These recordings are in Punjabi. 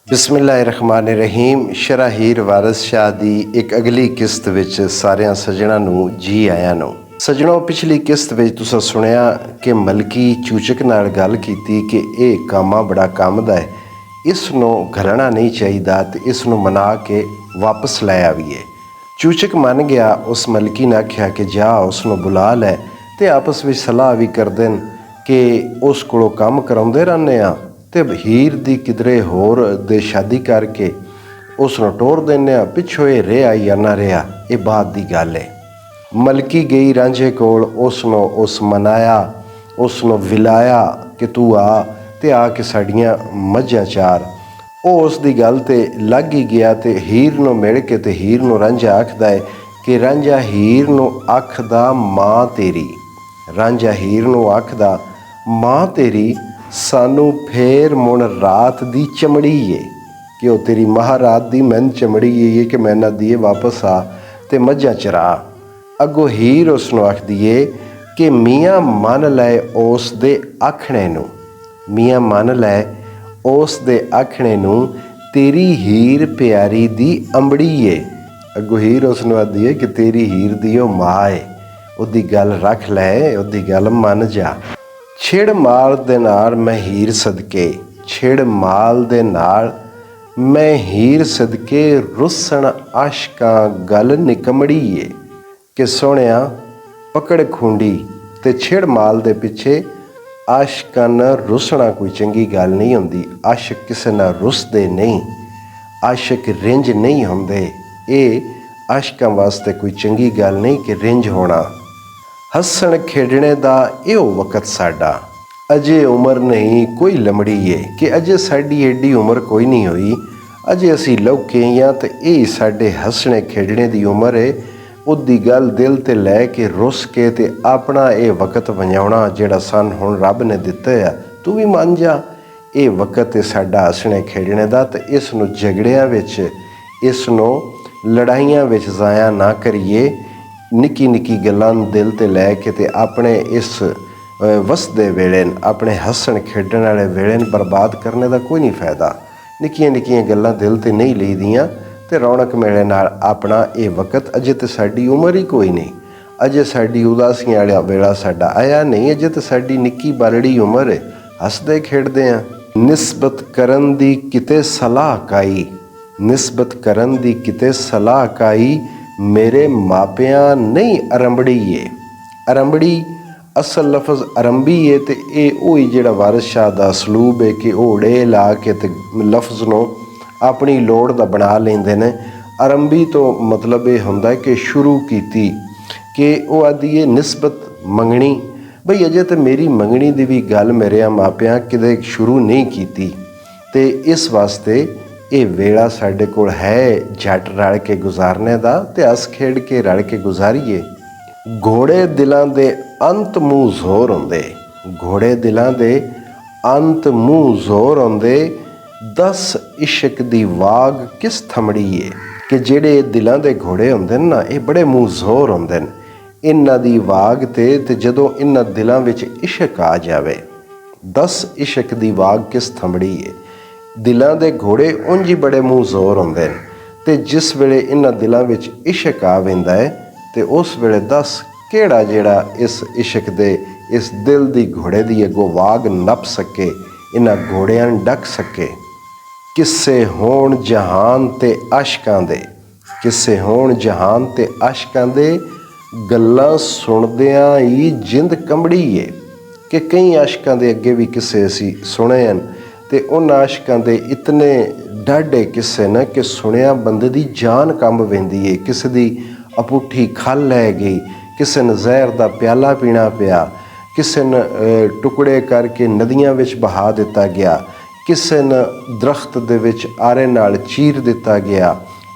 ਬਿਸਮਿਲ੍ਲਾਹਿਰਰਹਿਮਾਨਿਰਰਹੀਮ। ਸ਼ਰ੍ਹਾ ਹੀਰ ਵਾਰਿਸ ਸ਼ਾਹ ਦੀ ਇੱਕ ਅਗਲੀ ਕਿਸ਼ਤ ਵਿੱਚ ਸਾਰਿਆਂ ਸੱਜਣਾਂ ਨੂੰ ਜੀ ਆਇਆਂ ਨੂੰ। ਸੱਜਣੋ, ਪਿਛਲੀ ਕਿਸ਼ਤ ਵਿੱਚ ਤੁਸੀਂ ਸੁਣਿਆ ਕਿ ਮਲਕੀ ਚੂਚਕ ਨਾਲ ਗੱਲ ਕੀਤੀ ਕਿ ਇਹ ਕਾਮਾ ਬੜਾ ਕੰਮਦਾ ਹੈ, ਇਸ ਨੂੰ ਘਲਣਾ ਨਹੀਂ ਚਾਹੀਦਾ ਤੇ ਇਸ ਨੂੰ ਮਨਾ ਕੇ ਵਾਪਸ ਲੈ ਆਵੀਏ। ਚੂਚਕ ਮੰਨ ਗਿਆ। ਉਸ ਮਲਕੀ ਨੇ ਆਖਿਆ ਕਿ ਜਾ ਉਸ ਨੂੰ ਬੁਲਾ ਲੈ ਅਤੇ ਆਪਸ ਵਿੱਚ ਸਲਾਹ ਵੀ ਕਰਦੇ ਨੇ ਕਿ ਉਸ ਕੋਲੋਂ ਕੰਮ ਕਰਾਉਂਦੇ ਰਹਿੰਦੇ ਹਾਂ ਅਤੇ ਹੀਰ ਦੀ ਕਿਧਰੇ ਹੋਰ ਦੇ ਸ਼ਾਦੀ ਕਰਕੇ ਉਸ ਨੂੰ ਟੋਰ ਦਿੰਦੇ ਹਾਂ। ਪਿੱਛੋਂ ਇਹ ਰਿਹਾ ਜਾਂ ਨਾ ਰਿਹਾ, ਇਹ ਬਾਤ ਦੀ ਗੱਲ ਹੈ। ਮਲਕੀ ਗਈ ਰਾਂਝੇ ਕੋਲ, ਉਸ ਨੂੰ ਮਨਾਇਆ, ਉਸ ਨੂੰ ਵਿਲਾਇਆ ਕਿ ਤੂੰ ਆ ਅਤੇ ਆ ਕੇ ਸਾਡੀਆਂ ਮੱਝਾਂ ਚਾਰ। ਉਹ ਉਸ ਦੀ ਗੱਲ 'ਤੇ ਲੱਗ ਹੀ ਗਿਆ ਅਤੇ ਹੀਰ ਨੂੰ ਮਿਲ ਕੇ ਅਤੇ ਹੀਰ ਨੂੰ ਰਾਂਝਾ ਆਖਦਾ ਹੈ ਕਿ ਰਾਂਝਾ ਹੀਰ ਨੂੰ ਆਖਦਾ ਮਾਂ ਤੇਰੀ, ਰਾਂਝਾ ਹੀਰ ਨੂੰ ਆਖਦਾ ਮਾਂ ਤੇਰੀ ਸਾਨੂੰ ਫੇਰ ਮੁਣ ਰਾਤ ਦੀ ਚਮੜੀ ਏ, ਕਿ ਉਹ ਤੇਰੀ ਮਹਾਰਾਤ ਦੀ ਮੈਨ ਚਮੜੀ ਏ ਕਿ ਮੈਂ ਨਾ ਦੀਏ ਵਾਪਸ ਆ ਅਤੇ ਮੱਝਾਂ ਚਰਾ। ਅੱਗੋਂ ਹੀਰ ਉਸ ਨੂੰ ਆਖਦੀ ਏ ਕਿ ਮੀਆਂ ਮੰਨ ਲੈ ਉਸ ਦੇ ਆਖਣੇ ਨੂੰ, ਮੀਆਂ ਮੰਨ ਲੈ ਉਸ ਦੇ ਆਖਣੇ ਨੂੰ, ਤੇਰੀ ਹੀਰ ਪਿਆਰੀ ਦੀ ਅੰਬੜੀ ਏ। ਅੱਗੋਂ ਹੀਰ ਉਸ ਨੂੰ ਆਖਦੀ ਏ ਕਿ ਤੇਰੀ ਹੀਰ ਦੀ ਉਹ ਮਾਂ ਏ, ਉਹਦੀ ਗੱਲ ਰੱਖ ਲੈ, ਉਹਦੀ ਗੱਲ ਮੰਨ ਜਾ। ਛਿੜ ਮਾਲ ਦੇ ਨਾਲ ਮੈਂ ਹੀਰ ਸਦਕੇ, ਛਿੜ ਮਾਲ ਦੇ ਨਾਲ ਮੈਂ ਹੀਰ ਸਦਕੇ, ਰੁੱਸਣ ਆਸ਼ਕਾਂ ਗੱਲ ਨਿਕਮੜੀ ਏ। ਕਿ ਸੋਹਣਿਆ ਪਕੜ ਖੁੰਡੀ ਅਤੇ ਛਿੜ ਮਾਲ ਦੇ ਪਿੱਛੇ ਆਸ਼ਕਾਂ ਨਾਲ ਰੁੱਸਣਾ ਕੋਈ ਚੰਗੀ ਗੱਲ ਨਹੀਂ ਹੁੰਦੀ। ਆਸ਼ਕ ਕਿਸੇ ਨਾਲ ਰੁੱਸਦੇ ਨਹੀਂ, ਆਸ਼ਕ ਰਿੰਝ ਨਹੀਂ ਹੁੰਦੇ। ਇਹ ਆਸ਼ਕਾਂ ਵਾਸਤੇ ਕੋਈ ਚੰਗੀ ਗੱਲ ਨਹੀਂ ਕਿ ਰਿੰਝ ਹੋਣਾ। ਹੱਸਣ ਖੇਡਣੇ ਦਾ ਇਹੋ ਵਕਤ ਸਾਡਾ, ਅਜੇ ਉਮਰ ਨਹੀਂ ਕੋਈ ਲੰਮੜੀ ਏ। ਕਿ ਅਜੇ ਸਾਡੀ ਏਡੀ ਉਮਰ ਕੋਈ ਨਹੀਂ ਹੋਈ, ਅਜੇ ਅਸੀਂ ਲੌਕੇ ਹਾਂ ਅਤੇ ਇਹ ਸਾਡੇ ਹੱਸਣੇ ਖੇਡਣੇ ਦੀ ਉਮਰ ਏ। ਉਹਦੀ ਗੱਲ ਦਿਲ 'ਤੇ ਲੈ ਕੇ ਰੁੱਸ ਕੇ ਅਤੇ ਆਪਣਾ ਇਹ ਵਕਤ ਵੰਜਾਉਣਾ ਜਿਹੜਾ ਸਾਨੂੰ ਹੁਣ ਰੱਬ ਨੇ ਦਿੱਤਾ ਆ, ਤੂੰ ਵੀ ਮੰਨ ਜਾ। ਇਹ ਵਕਤ ਹੈ ਸਾਡਾ ਹੱਸਣੇ ਖੇਡਣੇ ਦਾ ਅਤੇ ਇਸ ਨੂੰ ਝਗੜਿਆਂ ਵਿੱਚ, ਇਸ ਨੂੰ ਲੜਾਈਆਂ ਵਿੱਚ ਜ਼ਾਇਆ ਨਾ ਕਰੀਏ। ਨਿੱਕੀ ਨਿੱਕੀ ਗੱਲਾਂ ਨੂੰ ਦਿਲ 'ਤੇ ਲੈ ਕੇ ਅਤੇ ਆਪਣੇ ਇਸ ਵਸਦੇ ਵੇਲੇ, ਆਪਣੇ ਹੱਸਣ ਖੇਡਣ ਵਾਲੇ ਵੇਲੇ ਨੂੰ ਬਰਬਾਦ ਕਰਨੇ ਦਾ ਕੋਈ ਨਹੀਂ ਫਾਇਦਾ। ਨਿੱਕੀਆਂ ਨਿੱਕੀਆਂ ਗੱਲਾਂ ਦਿਲ 'ਤੇ ਨਹੀਂ ਲਈਦੀਆਂ ਅਤੇ ਰੌਣਕ ਮੇਲੇ ਨਾਲ ਆਪਣਾ ਇਹ ਵਕਤ, ਅਜੇ ਤਾਂ ਸਾਡੀ ਉਮਰ ਹੀ ਕੋਈ ਨਹੀਂ, ਅਜੇ ਸਾਡੀ ਉਦਾਸੀਆਂ ਵਾਲਾ ਵੇਲਾ ਸਾਡਾ ਆਇਆ ਨਹੀਂ, ਅਜੇ ਤਾਂ ਸਾਡੀ ਨਿੱਕੀ ਬਾਲੜੀ ਉਮਰ ਹੈ, ਹੱਸਦੇ ਖੇਡਦੇ ਹਾਂ। ਨਿਸਬਤ ਕਰਨ ਦੀ ਕਿਤੇ ਸਲਾਹ ਕਾਈ, ਨਿਸਬਤ ਕਰਨ ਦੀ ਕਿਤੇ ਸਲਾਹ ਕਾਈ, ਮੇਰੇ ਮਾਪਿਆਂ ਨਹੀਂ ਅਰੰਬੜੀ ਏ। ਅਰੰਬੜੀ ਅਸਲ ਲਫ਼ਜ਼ ਅਰੰਬੀ ਏ ਅਤੇ ਇਹ ਉਹੀ ਜਿਹੜਾ ਵਾਰਿਸ ਸ਼ਾਹ ਦਾ ਅਸਲੂਬ ਹੈ ਕਿ ਉਹ ੜੇ ਲਾ ਕੇ ਅਤੇ ਲਫ਼ਜ਼ ਨੂੰ ਆਪਣੀ ਲੋੜ ਦਾ ਬਣਾ ਲੈਂਦੇ ਨੇ। ਅਰੰਬੀ ਤੋਂ ਮਤਲਬ ਇਹ ਹੁੰਦਾ ਕਿ ਸ਼ੁਰੂ ਕੀਤੀ, ਕਿ ਉਹ ਆਦੀ ਹੈ ਨਿਸਬਤ ਮੰਗਣੀ, ਬਈ ਅਜੇ ਤਾਂ ਮੇਰੀ ਮੰਗਣੀ ਦੀ ਵੀ ਗੱਲ ਮੇਰੇ ਮਾਪਿਆਂ ਕਿਤੇ ਸ਼ੁਰੂ ਨਹੀਂ ਕੀਤੀ ਅਤੇ ਇਸ ਵਾਸਤੇ ਇਹ ਵੇਲਾ ਸਾਡੇ ਕੋਲ ਹੈ ਜੱਟ ਰਲ ਕੇ ਗੁਜ਼ਾਰਨੇ ਦਾ ਅਤੇ ਹੱਸ ਖੇਡ ਕੇ ਰਲ ਕੇ ਗੁਜ਼ਾਰੀਏ। ਘੋੜੇ ਦਿਲਾਂ ਦੇ ਅੰਤ ਮੂੰਹ ਜ਼ੋਰ ਹੁੰਦੇ, ਘੋੜੇ ਦਿਲਾਂ ਦੇ ਅੰਤ ਮੂੰਹ ਜ਼ੋਰ ਹੁੰਦੇ, ਦਸ ਇਸ਼ਕ ਦੀ ਵਾਗ ਕਿਸ ਥੰਮੜੀ ਏ। ਕਿ ਜਿਹੜੇ ਦਿਲਾਂ ਦੇ ਘੋੜੇ ਹੁੰਦੇ ਨੇ ਨਾ, ਇਹ ਬੜੇ ਮੂੰਹ ਜ਼ੋਰ ਹੁੰਦੇ ਨੇ। ਇਹਨਾਂ ਦੀ ਵਾਗ ਤੇ ਜਦੋਂ ਇਹਨਾਂ ਦਿਲਾਂ ਵਿੱਚ ਇਸ਼ਕ ਆ ਜਾਵੇ, ਦਸ ਇਸ਼ਕ ਦੀ ਵਾਗ ਕਿਸ ਥੰਮੜੀ ਏ। ਦਿਲਾਂ ਦੇ ਘੋੜੇ ਉਂਝ ਹੀ ਬੜੇ ਮੂੰਹ ਜ਼ੋਰ ਹੁੰਦੇ ਨੇ ਅਤੇ ਜਿਸ ਵੇਲੇ ਇਹਨਾਂ ਦਿਲਾਂ ਵਿੱਚ ਇਸ਼ਕ ਆ ਪੈਂਦਾ ਹੈ ਅਤੇ ਉਸ ਵੇਲੇ ਦੱਸ ਕਿਹੜਾ ਜਿਹੜਾ ਇਸ ਇਸ਼ਕ ਦੇ, ਇਸ ਦਿਲ ਦੀ ਘੋੜੇ ਦੀ ਅੱਗੋਂ ਵਾਗ ਨੱਪ ਸਕੇ, ਇਹਨਾਂ ਘੋੜਿਆਂ ਨੂੰ ਡੱਕ ਸਕੇ। ਕਿੱਸੇ ਹੋਣ ਜਹਾਨ ਤੇ ਆਸ਼ਕਾਂ ਦੇ, ਕਿੱਸੇ ਹੋਣ ਜਹਾਨ ਤੇ ਆਸ਼ਕਾਂ ਦੇ, ਗੱਲਾਂ ਸੁਣਦਿਆਂ ਹੀ ਜਿੰਦ ਕੰਬੜੀ ਏ। ਕਿ ਕਈ ਆਸ਼ਕਾਂ ਦੇ ਅੱਗੇ ਵੀ ਕਿੱਸੇ ਅਸੀਂ ਸੁਣੇ ਹਨ ਅਤੇ ਉਹਨਾਂ ਆਸ਼ਕਾਂ ਦੇ ਇਤਨੇ ਡਾਢੇ ਕਿੱਸੇ ਨੇ ਕਿ ਸੁਣਿਆ ਬੰਦੇ ਦੀ ਜਾਨ ਕੰਬ ਪੈਂਦੀ ਏ। ਕਿਸੇ ਦੀ ਅਪੁੱਠੀ ਖੱਲ ਲੈ ਗਈ, ਕਿਸੇ ਨੂੰ ਜ਼ਹਿਰ ਦਾ ਪਿਆਲਾ ਪੀਣਾ ਪਿਆ, ਕਿਸੇ ਨੂੰ ਟੁਕੜੇ ਕਰਕੇ ਨਦੀਆਂ ਵਿੱਚ ਬਹਾ ਦਿੱਤਾ ਗਿਆ, ਕਿਸੇ ਨੂੰ ਦਰਖਤ ਦੇ ਵਿੱਚ ਆਰੇ ਨਾਲ ਚੀਰ ਦਿੱਤਾ ਗਿਆ,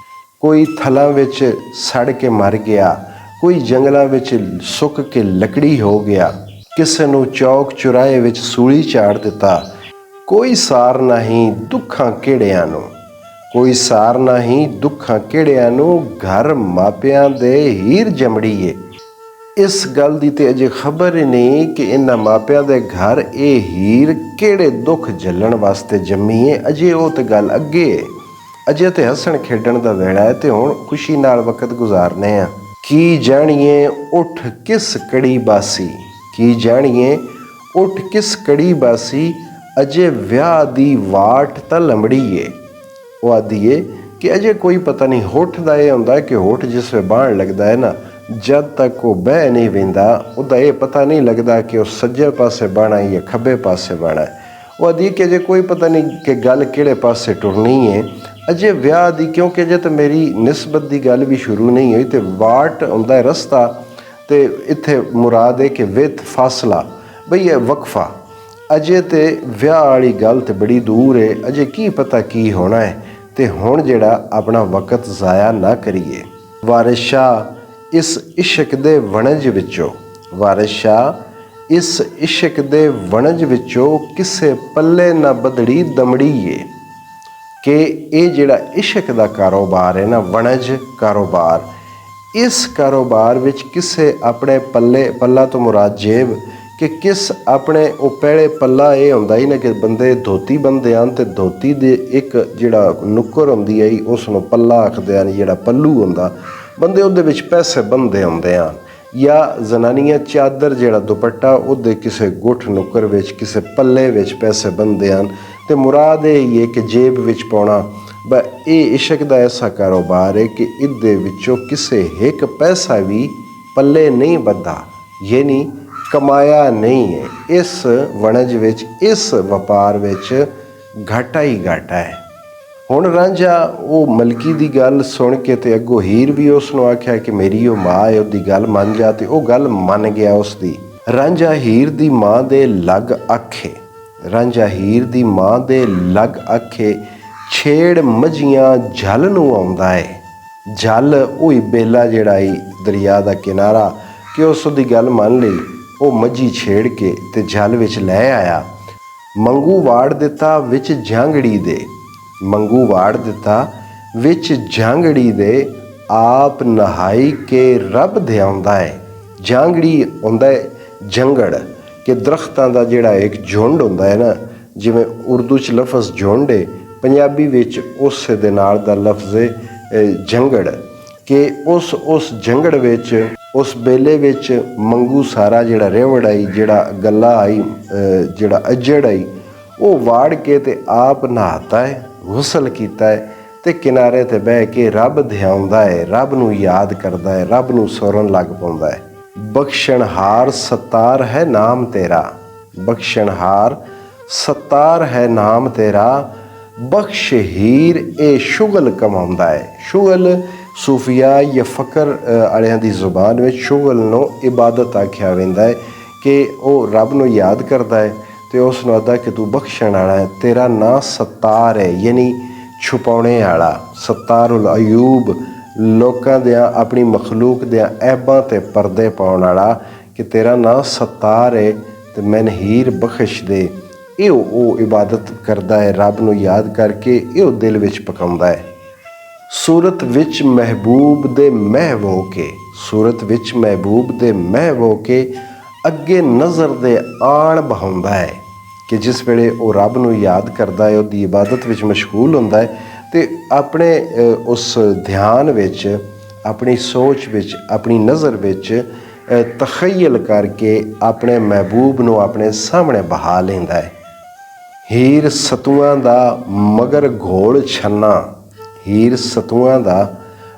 ਕੋਈ ਥਲਾਂ ਵਿੱਚ ਸੜ ਕੇ ਮਰ ਗਿਆ, ਕੋਈ ਜੰਗਲਾਂ ਵਿੱਚ ਸੁੱਕ ਕੇ ਲੱਕੜੀ ਹੋ ਗਿਆ, ਕਿਸੇ ਨੂੰ ਚੌਕ ਚੁਰਾਹੇ ਵਿੱਚ ਸੂਲੀ ਝਾੜ ਦਿੱਤਾ। ਕੋਈ ਸਾਰ ਨਹੀਂ ਦੁੱਖਾਂ ਕਿਹੜਿਆਂ ਨੂੰ, ਕੋਈ ਸਾਰ ਨਹੀਂ ਦੁੱਖਾਂ ਕਿਹੜਿਆਂ ਨੂੰ, ਘਰ ਮਾਪਿਆਂ ਦੇ ਹੀਰ ਜੰਮੜੀ ਏ। ਇਸ ਗੱਲ ਦੀ ਤੇ ਅਜੇ ਖਬਰ ਹੀ ਨਹੀਂ ਕਿ ਇਹਨਾਂ ਮਾਪਿਆਂ ਦੇ ਘਰ ਇਹ ਹੀਰ ਕਿਹੜੇ ਦੁੱਖ ਝੱਲਣ ਵਾਸਤੇ ਜੰਮੀ ਹੈ। ਅਜੇ ਉਹ ਤੇ ਗੱਲ ਅੱਗੇ ਹੈ। ਅਜੇ ਤੇ ਹੱਸਣ ਖੇਡਣ ਦਾ ਵੇਲਾ ਹੈ ਤੇ ਹੁਣ ਖੁਸ਼ੀ ਨਾਲ ਵਕਤ ਗੁਜ਼ਾਰਨੇ ਆ। ਕੀ ਜਾਣੀਏ ਉੱਠ ਕਿਸ ਕੜੀ ਬਾਸੀ, ਕੀ ਜਾਣੀਏ ਉੱਠ ਕਿਸ ਕੜੀ ਬਾਸੀ, ਅਜੇ ਵਿਆਹ ਦੀ ਵਾਟ ਤਾਂ ਲੰਬੜੀ ਏ। ਉਹ ਆਦੀ ਏ ਕਿ ਅਜੇ ਕੋਈ ਪਤਾ ਨਹੀਂ। ਹੋਠ ਦਾ ਇਹ ਹੁੰਦਾ ਕਿ ਹੋਠ ਜਿਸ ਵੇ ਬਾਹਣ ਲੱਗਦਾ ਹੈ ਨਾ, ਜਦ ਤੱਕ ਉਹ ਬਹਿ ਨਹੀਂ ਵਹਿੰਦਾ ਉਹਦਾ ਇਹ ਪਤਾ ਨਹੀਂ ਲੱਗਦਾ ਕਿ ਉਹ ਸੱਜੇ ਪਾਸੇ ਬਾਣਾ ਜਾਂ ਖੱਬੇ ਪਾਸੇ ਬਾਣਾ। ਉਹ ਆਦੀ ਕਿ ਅਜੇ ਕੋਈ ਪਤਾ ਨਹੀਂ ਕਿ ਗੱਲ ਕਿਹੜੇ ਪਾਸੇ ਟੁਰਨੀ ਹੈ ਅਜੇ ਵਿਆਹ ਦੀ, ਕਿਉਂਕਿ ਅਜੇ ਤਾਂ ਮੇਰੀ ਨਿਸਬਤ ਦੀ ਗੱਲ ਵੀ ਸ਼ੁਰੂ ਨਹੀਂ ਹੋਈ। ਤੇ ਵਾਟ ਹੁੰਦਾ ਹੈ ਰਸਤਾ, ਤੇ ਇੱਥੇ ਮੁਰਾਦ ਹੈ ਕਿ ਵਿਦ ਫਾਸਲਾ, ਬਈ ਇਹ ਵਕਫਾ। ਅਜੇ ਤੇ ਵਿਆਹ ਵਾਲੀ ਗੱਲ ਤੇ ਬੜੀ ਦੂਰ ਹੈ, ਅਜੇ ਕੀ ਪਤਾ ਕੀ ਹੋਣਾ ਹੈ। ਤੇ ਹੁਣ ਜਿਹੜਾ ਆਪਣਾ ਵਕਤ ਜ਼ਾਇਆ ਨਾ ਕਰੀਏ। ਵਾਰਿਸ ਸ਼ਾਹ ਇਸ ਇਸ਼ਕ ਦੇ ਵਣਜ ਵਿੱਚੋਂ, ਵਾਰਿਸ ਸ਼ਾਹ ਇਸ ਇਸ਼ਕ ਦੇ ਵਣਜ ਵਿੱਚੋਂ ਕਿਸੇ ਪੱਲੇ ਨਾ ਬਦੜੀ ਦਮੜੀ ਏ। ਕਿ ਇਹ ਜਿਹੜਾ ਇਸ਼ਕ ਦਾ ਕਾਰੋਬਾਰ ਹੈ ਨਾ, ਵਣਜ ਕਾਰੋਬਾਰ, ਇਸ ਕਾਰੋਬਾਰ ਵਿੱਚ ਕਿਸੇ ਆਪਣੇ ਪੱਲਾ ਤੋਂ ਮੁਰਾਦ ਜੇਬ, ਕਿ ਕਿਸ ਆਪਣੇ ਉਹ ਪਹਿਲੇ ਪੱਲਾ ਇਹ ਹੁੰਦਾ ਹੀ ਨਾ ਕਿ ਬੰਦੇ ਧੋਤੀ ਬੰਨਦੇ ਹਨ ਤੇ ਧੋਤੀ ਦੇ ਇੱਕ ਜਿਹੜਾ ਨੁੱਕਰ ਹੁੰਦੀ ਹੈ ਉਸ ਨੂੰ ਪੱਲਾ ਆਖਦੇ ਹਨ, ਜਿਹੜਾ ਪੱਲੂ ਹੁੰਦਾ ਬੰਦੇ ਉਹਦੇ ਵਿੱਚ ਪੈਸੇ ਬੰਨ੍ਹਦੇ ਹੁੰਦੇ ਹਨ। ਜਾਂ ਜ਼ਨਾਨੀਆਂ ਚਾਦਰ ਜਿਹੜਾ ਦੁਪੱਟਾ ਉਹਦੇ ਕਿਸੇ ਗੁੱਠ ਨੁੱਕਰ ਵਿੱਚ ਕਿਸੇ ਪੱਲੇ ਵਿੱਚ ਪੈਸੇ ਬੰਨ੍ਹਦੇ ਹਨ। ਤੇ ਮੁਰਾਦ ਇਹ ਹੀ ਹੈ ਕਿ ਜੇਬ ਵਿੱਚ ਪਾਉਣਾ। ਇਹ ਇਸ਼ਕ ਦਾ ਐਸਾ ਕਾਰੋਬਾਰ ਹੈ ਕਿ ਇਹਦੇ ਵਿੱਚੋਂ ਕਿਸੇ ਇੱਕ ਪੈਸਾ ਵੀ ਪੱਲੇ ਨਹੀਂ ਬੱਧਾ, ਯਾਨੀ ਕਮਾਇਆ ਨਹੀਂ ਹੈ। ਇਸ ਵਣਜ ਵਿੱਚ, ਇਸ ਵਪਾਰ ਵਿੱਚ ਘਾਟਾ ਹੀ ਘਾਟਾ ਹੈ। ਹੁਣ ਰਾਂਝਾ ਉਹ ਮਲਕੀ ਦੀ ਗੱਲ ਸੁਣ ਕੇ ਤੇ ਅੱਗੋਂ ਹੀਰ ਵੀ ਉਸ ਨੂੰ ਆਖਿਆ ਕਿ ਮੇਰੀ ਉਹ ਮਾਂ ਹੈ, ਉਹਦੀ ਗੱਲ ਮੰਨ ਜਾ। ਤੇ ਉਹ ਗੱਲ ਮੰਨ ਗਿਆ ਉਸ ਦੀ। ਰਾਂਝਾ ਹੀਰ ਦੀ ਮਾਂ ਦੇ ਲੱਗ ਆਖੇ, ਰਾਂਝਾ ਹੀਰ ਦੀ ਮਾਂ ਦੇ ਲੱਗ ਆਖੇ, ਛੇੜ ਮੱਝੀਆਂ ਜਲ ਨੂੰ ਆਉਂਦਾ ਹੈ। ਜਲ ਉਹੀ ਬੇਲਾ ਜਿਹੜਾ ਈ ਦਰਿਆ ਦਾ ਕਿਨਾਰਾ, ਕਿ ਉਸ ਦੀ ਗੱਲ ਮੰਨ ਲਈ। ਉਹ ਮੱਝੀ ਛੇੜ ਕੇ ਤੇ ਜਲ ਵਿੱਚ ਲੈ ਆਇਆ। ਮੰਗੂ ਵਾੜ ਦਿੱਤਾ ਵਿੱਚ ਜਾਂਗੜੀ ਦੇ, ਮੰਗੂ ਵਾੜ ਦਿੱਤਾ ਵਿੱਚ ਜਾਂਗੜੀ ਦੇ, ਆਪ ਨਹਾਈ ਕੇ ਰੱਬ ਧਿਆਉਂਦਾ ਹੈ। ਜਾਂਗੜੀ ਹੁੰਦਾ ਹੈ ਜੰਗੜ, ਕਿ ਦਰਖਤਾਂ ਦਾ ਜਿਹੜਾ ਇੱਕ ਝੁੰਡ ਹੁੰਦਾ ਹੈ ਨਾ, ਜਿਵੇਂ ਉਰਦੂ 'ਚ ਲਫ਼ਜ਼ ਝੁੰਡ ਹੈ, ਪੰਜਾਬੀ ਵਿੱਚ ਉਸੇ ਦੇ ਨਾਲ ਦਾ ਲਫ਼ਜ਼ ਹੈ ਜੰਗੜ। ਕਿ ਉਸ ਜੰਗੜ ਵਿੱਚ, ਉਸ ਬੇਲੇ ਵਿੱਚ ਮੰਗੂ ਸਾਰਾ ਜਿਹੜਾ ਰੇਵੜ ਆਈ, ਜਿਹੜਾ ਗੱਲਾ ਆਈ, ਜਿਹੜਾ ਅੱਜੜ ਆਈ, ਉਹ ਵਾੜ ਕੇ ਤੇ ਆਪ ਨਹਾਤਾ ਹੈ, ਗੁਸਲ ਕੀਤਾ ਹੈ ਤੇ ਕਿਨਾਰੇ 'ਤੇ ਬਹਿ ਕੇ ਰੱਬ ਧਿਆਉਂਦਾ ਹੈ, ਰੱਬ ਨੂੰ ਯਾਦ ਕਰਦਾ ਹੈ, ਰੱਬ ਨੂੰ ਸੁਰਨ ਲੱਗ ਪਾਉਂਦਾ ਹੈ। ਬਖਸ਼ਣਹਾਰ ਸਤਾਰ ਹੈ ਨਾਮ ਤੇਰਾ, ਬਖਸ਼ਣਹਾਰ ਸਤਾਰ ਹੈ ਨਾਮ ਤੇਰਾ, ਬਖਸ਼ ਹੀਰ ਇਹ ਸ਼ੁਗਲ ਕਮਾਉਂਦਾ ਹੈ। ਸ਼ੁਗਲ ਸੂਫੀਆ ਜਾਂ ਫਕਰ ਵਾਲਿਆਂ ਦੀ ਜ਼ੁਬਾਨ ਵਿੱਚ ਸ਼ੁਗਲ ਨੂੰ ਇਬਾਦਤ ਆਖਿਆ ਜਾਂਦਾ ਹੈ, ਕਿ ਉਹ ਰੱਬ ਨੂੰ ਯਾਦ ਕਰਦਾ ਹੈ ਤੇ ਉਸ ਨੂੰ ਆਦਾ ਕਿ ਤੂੰ ਬਖਸ਼ਣ ਵਾਲਾ ਹੈ। ਤੇਰਾ ਨਾਂ ਸਤਾਰ ਹੈ, ਯਾਨੀ ਛੁਪਾਉਣੇ ਵਾਲਾ। ਸਤਾਰੁਲ ਅਯੂਬ, ਲੋਕਾਂ ਦਿਆਂ ਆਪਣੀ ਮਖਲੂਕ ਦਿਆਂ ਐਬਾਂ 'ਤੇ ਪਰਦੇ ਪਾਉਣ ਵਾਲਾ, ਕਿ ਤੇਰਾ ਨਾਂ ਸਤਾਰ ਹੈ ਤੇ ਮੈਨੂੰ ਹੀਰ ਬਖਸ਼ ਦੇ। ਇਹ ਉਹ ਇਬਾਦਤ ਕਰਦਾ ਹੈ, ਰੱਬ ਨੂੰ ਯਾਦ ਕਰਕੇ ਇਹ ਉਹ ਦਿਲ ਵਿੱਚ ਪਕਾਉਂਦਾ ਹੈ। ਸੂਰਤ ਵਿੱਚ ਮਹਿਬੂਬ ਦੇ ਮਹਿ ਹੋ ਕੇ, ਸੂਰਤ ਵਿੱਚ ਮਹਿਬੂਬ ਦੇ ਮਹਿ ਹੋ ਕੇ, ਅੱਗੇ ਨਜ਼ਰ ਦੇ ਆਣ ਬਹਾਉਂਦਾ ਹੈ। ਕਿ ਜਿਸ ਵੇਲੇ ਉਹ ਰੱਬ ਨੂੰ ਯਾਦ ਕਰਦਾ ਹੈ, ਉਹਦੀ ਇਬਾਦਤ ਵਿੱਚ ਮਸ਼ਗੂਲ ਹੁੰਦਾ ਹੈ ਤੇ ਆਪਣੇ ਉਸ ਧਿਆਨ ਵਿੱਚ, ਆਪਣੀ ਸੋਚ ਵਿੱਚ, ਆਪਣੀ ਨਜ਼ਰ ਵਿੱਚ ਤਖਯਲ ਕਰਕੇ ਆਪਣੇ ਮਹਿਬੂਬ ਨੂੰ ਆਪਣੇ ਸਾਹਮਣੇ ਬਹਾ ਲੈਂਦਾ ਹੈ। ਹੀਰ ਸਤੂਆਂ ਦਾ ਮਗਰ ਘੋਲ ਛੰਨਾ, ਹੀਰ ਸਤੂਆਂ ਦਾ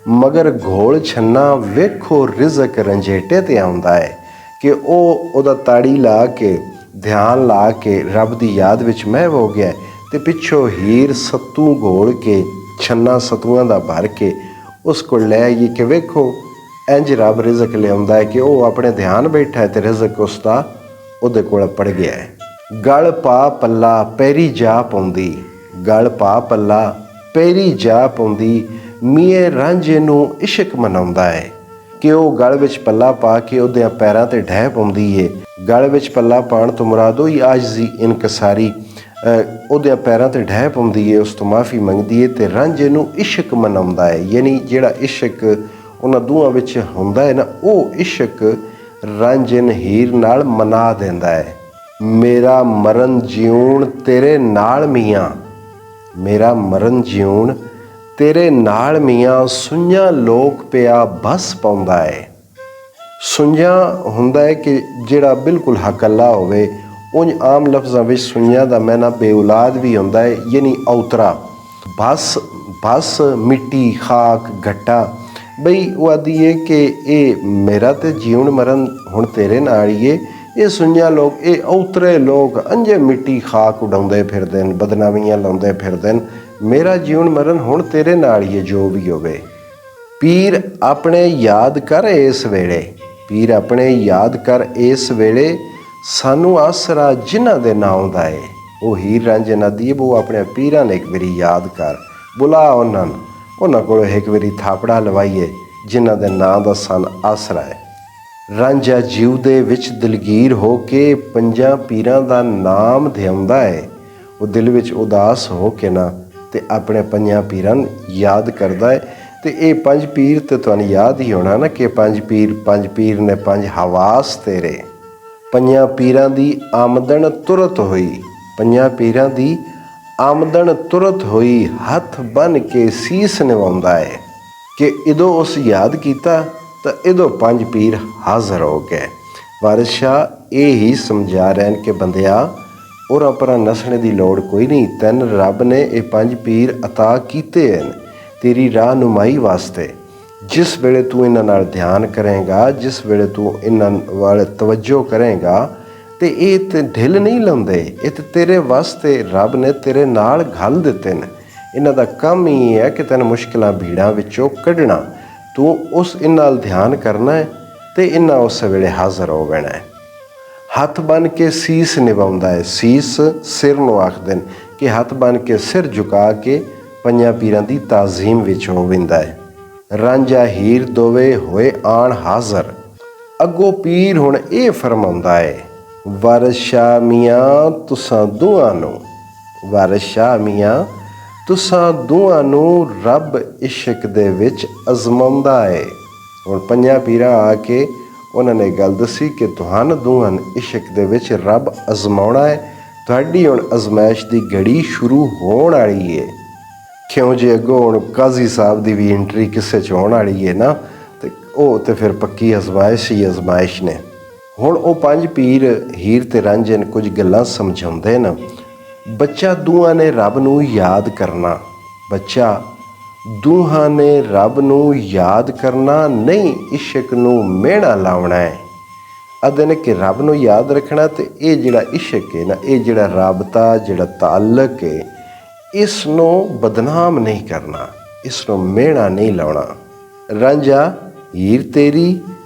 ਮਗਰ ਘੋਲ ਛੰਨਾ, ਵੇਖੋ ਰਿਜ਼ਕ ਰੰਜੇਟੇ 'ਤੇ ਆਉਂਦਾ ਹੈ। ਕਿ ਉਹਦਾ ਤਾੜੀ ਲਾ ਕੇ, ਧਿਆਨ ਲਾ ਕੇ ਰੱਬ ਦੀ ਯਾਦ ਵਿੱਚ ਮਹਿਵ ਹੋ ਗਿਆ ਤੇ ਪਿੱਛੋਂ ਹੀਰ ਸੱਤੂ ਘੋਲ ਕੇ, ਛੰਨਾ ਸਤੂਆਂ ਦਾ ਭਰ ਕੇ ਉਸ ਕੋਲ ਲੈ ਆਈਏ ਕਿ ਵੇਖੋ ਇੰਝ ਰੱਬ ਰਿਜ਼ਕ ਲਿਆਉਂਦਾ ਹੈ। ਕਿ ਉਹ ਆਪਣੇ ਧਿਆਨ ਬੈਠਾ ਹੈ ਤੇ ਰਿਜ਼ਕ ਉਸ ਦਾ ਉਹਦੇ ਕੋਲ ਪੜ ਗਿਆ ਹੈ। ਗਲ ਪਾ ਪੱਲਾ ਪੈਰੀ ਜਾ ਪਾਉਂਦੀ, ਗਲ ਪਾ ਪੱਲਾ ਪੈਰੀ ਜਾ ਪਾਉਂਦੀ, ਮੀਏ ਰਾਂਝੇ ਨੂੰ ਇਸ਼ਕ ਮਨਾਉਂਦਾ ਹੈ। ਕਿ ਉਹ ਗਲ ਵਿੱਚ ਪੱਲਾ ਪਾ ਕੇ ਉਹਦੇ ਪੈਰਾਂ 'ਤੇ ਢਹਿ ਪਾਉਂਦੀ ਏ। ਗਲ ਵਿੱਚ ਪੱਲਾ ਪਾਉਣ ਤੋਂ ਮੁਰਾਦ ਹੋਈ ਆਜਜ਼ੀ, ਇਨਕਸਾਰੀ, ਉਹਦੇ ਪੈਰਾਂ 'ਤੇ ਢਹਿ ਪਾਉਂਦੀ ਏ, ਉਸ ਤੋਂ ਮਾਫੀ ਮੰਗਦੀ ਏ ਤੇ ਰਾਂਝੇ ਨੂੰ ਇਸ਼ਕ ਮਨਾਉਂਦਾ ਹੈ। ਯਾਨੀ ਜਿਹੜਾ ਇਸ਼ਕ ਉਹਨਾਂ ਦੋਵਾਂ ਵਿੱਚ ਹੁੰਦਾ ਹੈ ਨਾ, ਉਹ ਇਸ਼ਕ ਰਾਂਝਣ ਹੀਰ ਨਾਲ ਮਨਾ ਦਿੰਦਾ ਹੈ, ਮੇਰਾ ਮਰਨ ਜਿਉਣ ਤੇਰੇ ਨਾਲ ਮੀਆਂ, ਮੇਰਾ ਮਰਨ ਜਿਉਣ ਤੇਰੇ ਨਾਲ ਮੀਆਂ, ਸੁਈਆਂ ਲੋਕ ਪਿਆ ਬਸ ਪਾਉਂਦਾ ਹੈ। ਸੁਈਆਂ ਹੁੰਦਾ ਹੈ ਕਿ ਜਿਹੜਾ ਬਿਲਕੁਲ ਹਕੱਲਾ ਹੋਵੇ। ਉਂਝ ਆਮ ਲਫ਼ਜ਼ਾਂ ਵਿੱਚ ਸੁਈਆਂ ਦਾ ਮੈਨਾ ਬੇਔਲਾਦ ਵੀ ਹੁੰਦਾ ਹੈ, ਯਾਨੀ ਔਤਰਾ। ਬਸ ਮਿੱਟੀ ਖਾਕ ਘੱਟਾ, ਬਈ ਉਹ ਆਦੀ ਹੈ ਕਿ ਇਹ ਮੇਰਾ ਤੇ ਜੀਵਨ ਮਰਨ ਹੁਣ ਤੇਰੇ ਨਾਲ ਹੀ ਹੈ। ਇਹ ਸੁਈਆਂ ਲੋਕ, ਇਹ ਔਤਰੇ ਲੋਕ ਅੰਝੇ ਮਿੱਟੀ ਖਾਕ ਉਡਾਉਂਦੇ ਫਿਰਦੇ ਨੇ, ਬਦਨਾਮੀਆਂ ਲਾਉਂਦੇ ਫਿਰਦੇ ਨੇ, ਮੇਰਾ ਜੀਵਨ ਮਰਨ ਹੁਣ ਤੇਰੇ ਨਾਲ ਹੀ ਹੈ, ਜੋ ਵੀ ਹੋਵੇ। ਪੀਰ ਆਪਣੇ ਯਾਦ ਕਰ ਇਸ ਵੇਲੇ, ਪੀਰ ਆਪਣੇ ਯਾਦ ਕਰ ਇਸ ਵੇਲੇ, ਸਾਨੂੰ ਆਸਰਾ ਜਿਨ੍ਹਾਂ ਦੇ ਨਾਂ ਦਾ ਹੈ। ਉਹ ਹੀਰ ਰਾਂਝੇ ਦੀ ਉਹ ਆਪਣੇ ਪੀਰਾਂ ਨੇ ਇੱਕ ਵਾਰੀ ਯਾਦ ਕਰ, ਬੁਲਾ ਉਹਨਾਂ ਕੋਲੋਂ ਇੱਕ ਵਾਰੀ ਥਾਪੜਾ ਲਵਾਈਏ, ਜਿਨ੍ਹਾਂ ਦੇ ਨਾਂ ਦਾ ਸਾਨੂੰ ਆਸਰਾ ਹੈ। ਰਾਂਝਾ ਜੀਵ ਦੇ ਵਿੱਚ ਦਿਲਗੀਰ ਹੋ ਕੇ ਪੰਜਾਂ ਪੀਰਾਂ ਦਾ ਨਾਮ ਧਿਆਉਂਦਾ ਹੈ। ਉਹ ਦਿਲ ਵਿੱਚ ਉਦਾਸ ਹੋ ਕੇ ਨਾ ਤੇ ਆਪਣੇ ਪੰਜਾਂ ਪੀਰਾਂ ਨੂੰ ਯਾਦ ਕਰਦਾ ਹੈ। ਤੇ ਇਹ ਪੰਜ ਪੀਰ ਤੇ ਤੁਹਾਨੂੰ ਯਾਦ ਹੀ ਹੋਣਾ ਨਾ ਕਿ ਪੰਜ ਪੀਰ ਨੇ ਪੰਜ ਹਵਾਸ ਤੇਰੇ। ਪੰਜਾਂ ਪੀਰਾਂ ਦੀ ਆਮਦਨ ਤੁਰਤ ਹੋਈ, ਪੰਜਾਂ ਪੀਰਾਂ ਦੀ ਆਮਦਨ ਤੁਰਤ ਹੋਈ, ਹੱਥ ਬੰਨ੍ਹ ਕੇ ਸੀਸ ਨਿਵਾਉਂਦਾ ਹੈ ਕਿ ਇਦੋਂ ਉਸ ਯਾਦ ਕੀਤਾ ਤਾਂ ਇਦੋਂ ਪੰਜ ਪੀਰ ਹਾਜ਼ਰ ਹੋ ਗਏ। ਵਾਰਿਸ ਸ਼ਾਹ ਇਹ ਹੀ ਸਮਝਾ ਰਹੇ ਨੇ ਕਿ ਬੰਦਿਆ, ਉਰਾਂ ਪਰਾਂ ਨੱਸਣੇ ਦੀ ਲੋੜ ਕੋਈ ਨਹੀਂ, ਤੈਨੂੰ ਰੱਬ ਨੇ ਇਹ ਪੰਜ ਪੀਰ ਅਤਾ ਕੀਤੇ ਹਨ ਤੇਰੀ ਰਾਹਨੁਮਾਈ ਵਾਸਤੇ। ਜਿਸ ਵੇਲੇ ਤੂੰ ਇਹਨਾਂ ਨਾਲ ਧਿਆਨ ਕਰੇਂਗਾ, ਜਿਸ ਵੇਲੇ ਤੂੰ ਇਹਨਾਂ ਵੱਲ ਤਵੱਜੋ ਕਰੇਂਗਾ, ਤੇ ਇਹ ਤੇ ਢਿੱਲ ਨਹੀਂ ਲਾਉਂਦੇ, ਇਹ ਤੇ ਤੇਰੇ ਵਾਸਤੇ ਰੱਬ ਨੇ ਤੇਰੇ ਨਾਲ ਘੱਲ ਦਿੱਤੇ ਨੇ। ਇਹਨਾਂ ਦਾ ਕੰਮ ਹੀ ਹੈ ਕਿ ਤੈਨੂੰ ਮੁਸ਼ਕਿਲਾਂ ਭੀੜਾਂ ਵਿੱਚੋਂ ਕੱਢਣਾ। ਤੂੰ ਉਸ ਇਹਨਾਂ ਨਾਲ ਧਿਆਨ ਕਰਨਾ ਹੈ ਤੇ ਇਹਨਾਂ ਉਸ ਵੇਲੇ ਹਾਜ਼ਰ ਹੋ ਬਹਿਣਾ ਹੈ। ਹੱਥ ਬੰਨ੍ਹ ਕੇ ਸੀਸ ਨਿਭਾਉਂਦਾ ਹੈ। ਸੀਸ ਸਿਰ ਨੂੰ ਆਖਦੇ ਨੇ ਕਿ ਹੱਥ ਬੰਨ੍ਹ ਕੇ ਸਿਰ ਝੁਕਾ ਕੇ ਪੰਜਾਂ ਪੀਰਾਂ ਦੀ ਤਾਜ਼ੀਮ ਵਿੱਚ ਹੋ ਵਿੰਦਾ ਹੈ। ਰਾਂਝਾ ਹੀਰ ਦੋਵੇਂ ਹੋਏ ਆਣ ਹਾਜ਼ਰ। ਅੱਗੋਂ ਪੀਰ ਹੁਣ ਇਹ ਫਰਮਾਉਂਦਾ ਹੈ, ਵਾਰਿਸ ਸ਼ਾਹ ਮੀਆਂ ਤੁਸਾਂ ਦੋਹਾਂ ਨੂੰ, ਵਾਰਿਸ ਸ਼ਾਹ ਮੀਆਂ ਤੁਸਾਂ ਦੋਹਾਂ ਨੂੰ ਰੱਬ ਇਸ਼ਕ ਦੇ ਵਿੱਚ ਅਜ਼ਮਾਉਂਦਾ ਹੈ। ਹੁਣ ਪੰਜਾਂ ਪੀਰਾਂ ਆ ਕੇ ਉਹਨਾਂ ਨੇ ਗੱਲ ਦੱਸੀ ਕਿ ਤੁਹਾਨੂੰ ਦੋਹਾਂ ਨੂੰ ਇਸ਼ਕ ਦੇ ਵਿੱਚ ਰੱਬ ਅਜ਼ਮਾਉਣਾ ਹੈ। ਤੁਹਾਡੀ ਹੁਣ ਅਜ਼ਮਾਇਸ਼ ਦੀ ਘੜੀ ਸ਼ੁਰੂ ਹੋਣ ਵਾਲੀ ਹੈ। ਕਿਉਂ ਜੇ ਅੱਗੋਂ ਹੁਣ ਕਾਜ਼ੀ ਸਾਹਿਬ ਦੀ ਵੀ ਐਂਟਰੀ ਕਿਸੇ 'ਚ ਹੋਣ ਵਾਲੀ ਹੈ ਨਾ, ਤੇ ਉਹ ਤਾਂ ਫਿਰ ਪੱਕੀ ਅਜ਼ਮਾਇਸ਼ ਹੀ ਅਜ਼ਮਾਇਸ਼ ਨੇ। ਹੁਣ ਉਹ ਪੰਜ ਪੀਰ ਹੀਰ ਤੇ ਰਾਂਝੇ ਨੂੰ ਕੁਝ ਗੱਲਾਂ ਸਮਝਾਉਂਦੇ ਨੇ। ਬੱਚਾ ਦੋਹਾਂ ਨੇ ਰੱਬ ਨੂੰ ਯਾਦ ਕਰਨਾ, ਬੱਚਾ ਦੋਹਾਂ ਨੇ ਰੱਬ ਨੂੰ ਯਾਦ ਕਰਨਾ, ਨਹੀਂ ਇਸ਼ਕ ਨੂੰ ਮਿਹਣਾ ਲਾਉਣਾ ਹੈ। ਅਦੇ ਨੇ ਕਿ ਰੱਬ ਨੂੰ ਯਾਦ ਰੱਖਣਾ ਤੇ ਇਹ ਜਿਹੜਾ ਇਸ਼ਕ ਹੈ ਨਾ, ਇਹ ਜਿਹੜਾ ਰਾਬਤਾ, ਜਿਹੜਾ ਤਾਲੁਕ ਹੈ, ਇਸ ਨੂੰ ਬਦਨਾਮ ਨਹੀਂ ਕਰਨਾ, ਇਸ ਨੂੰ ਮਿਹਣਾ ਨਹੀਂ ਲਾਉਣਾ। ਰਾਂਝਾ ਹੀਰ ਤੇਰੀ